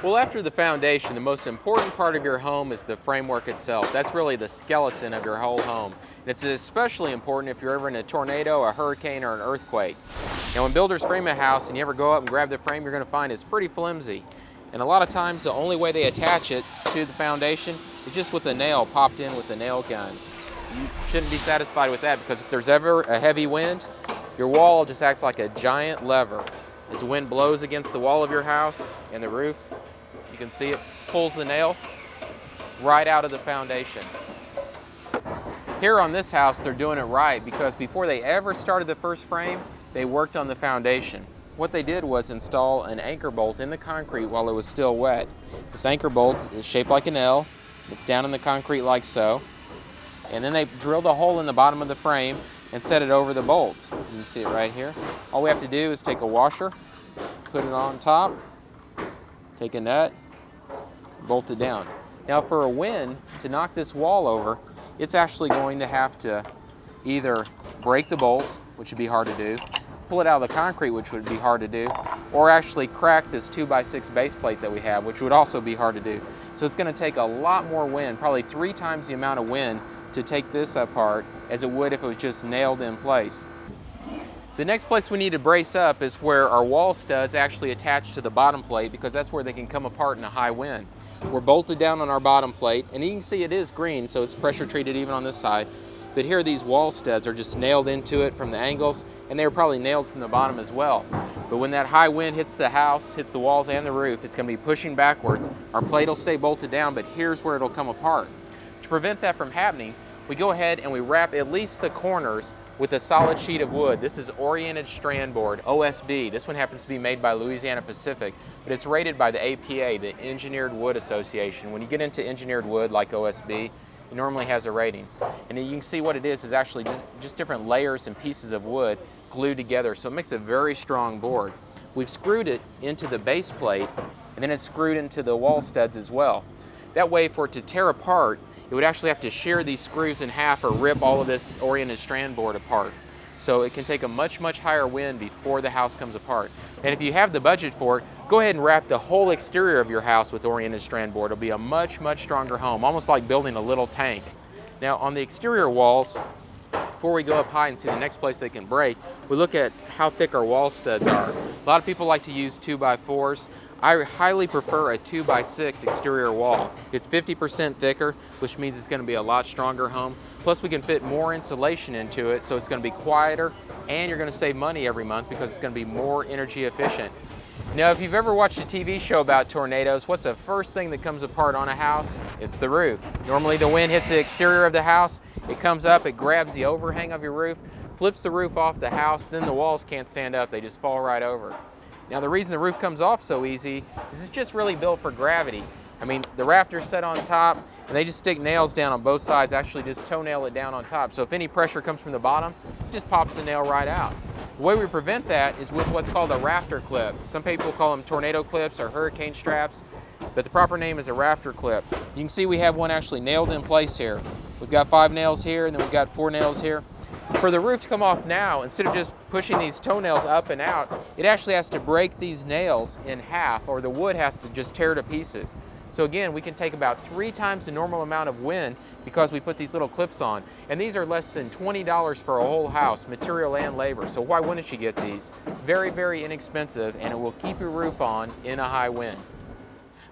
Well, after the foundation, the most important part of your home is the framework itself. That's really the skeleton of your whole home. And it's especially important if you're ever in a tornado, a hurricane, or an earthquake. Now, when builders frame a house and you ever go up and grab the frame, you're going to find it's pretty flimsy. And a lot of times, the only way they attach it to the foundation is just with a nail popped in with a nail gun. You shouldn't be satisfied with that, because if there's ever a heavy wind, your wall just acts like a giant lever. As the wind blows against the wall of your house and the roof, you can see it pulls the nail right out of the foundation. Here on this house, they're doing it right, because before they ever started the first frame, they worked on the foundation. What they did was install an anchor bolt in the concrete while it was still wet. This anchor bolt is shaped like an L. It's down in the concrete like so. And then they drilled a hole in the bottom of the frame and set it over the bolts. You can see it right here. All we have to do is take a washer, put it on top, take a nut, bolt it down. Now, for a wind to knock this wall over, it's actually going to have to either break the bolts, which would be hard to do, pull it out of the concrete, which would be hard to do, or actually crack this 2x6 base plate that we have, which would also be hard to do. So it's going to take a lot more wind, probably 3 times the amount of wind, to take this apart as it would if it was just nailed in place. The next place we need to brace up is where our wall studs actually attach to the bottom plate, because that's where they can come apart in a high wind. We're bolted down on our bottom plate, and you can see it is green, so it's pressure treated even on this side. But here these wall studs are just nailed into it from the angles, and they were probably nailed from the bottom as well. But when that high wind hits the house, hits the walls and the roof, it's going to be pushing backwards. Our plate will stay bolted down, but here's where it'll come apart. To prevent that from happening, we go ahead and we wrap at least the corners with a solid sheet of wood. This is oriented strand board, OSB. This one happens to be made by Louisiana Pacific, but it's rated by the APA, the Engineered Wood Association. When you get into engineered wood like OSB, it normally has a rating. And you can see what it is actually just different layers and pieces of wood glued together, so it makes a very strong board. We've screwed it into the base plate, and then it's screwed into the wall studs as well. That way, for it to tear apart, it would actually have to shear these screws in half or rip all of this oriented strand board apart. So it can take a much, much higher wind before the house comes apart. And if you have the budget for it, go ahead and wrap the whole exterior of your house with oriented strand board. It'll be a much, much stronger home, almost like building a little tank. Now, on the exterior walls, before we go up high and see the next place they can break, we look at how thick our wall studs are. A lot of people like to use 2x4s. I highly prefer a 2x6 exterior wall. It's 50% thicker, which means it's going to be a lot stronger home. Plus, we can fit more insulation into it, so it's going to be quieter, and you're going to save money every month because it's going to be more energy efficient. Now, if you've ever watched a TV show about tornadoes, what's the first thing that comes apart on a house? It's the roof. Normally, the wind hits the exterior of the house, it comes up, it grabs the overhang of your roof, flips the roof off the house, then the walls can't stand up, they just fall right over. Now, the reason the roof comes off so easy is it's just really built for gravity. I mean, the rafters set on top, and they just stick nails down on both sides, actually just toenail it down on top. So if any pressure comes from the bottom, it just pops the nail right out. The way we prevent that is with what's called a rafter clip. Some people call them tornado clips or hurricane straps, but the proper name is a rafter clip. You can see we have one actually nailed in place here. We've got 5 nails here, and then we've got 4 nails here. For the roof to come off now, instead of just pushing these toenails up and out, it actually has to break these nails in half, or the wood has to just tear to pieces. So again, we can take about 3 times the normal amount of wind because we put these little clips on. And these are less than $20 for a whole house, material and labor. So why wouldn't you get these? Very, very inexpensive, and it will keep your roof on in a high wind.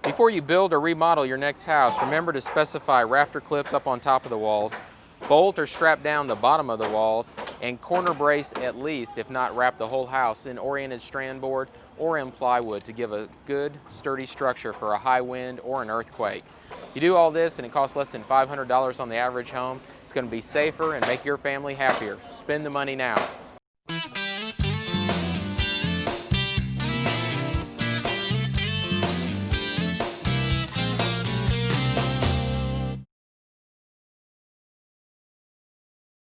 Before you build or remodel your next house, remember to specify rafter clips up on top of the walls, bolt or strap down the bottom of the walls, and corner brace at least, if not wrap the whole house in oriented strand board or in plywood to give a good, sturdy structure for a high wind or an earthquake. You do all this and it costs less than $500 on the average home. It's going to be safer and make your family happier. Spend the money now.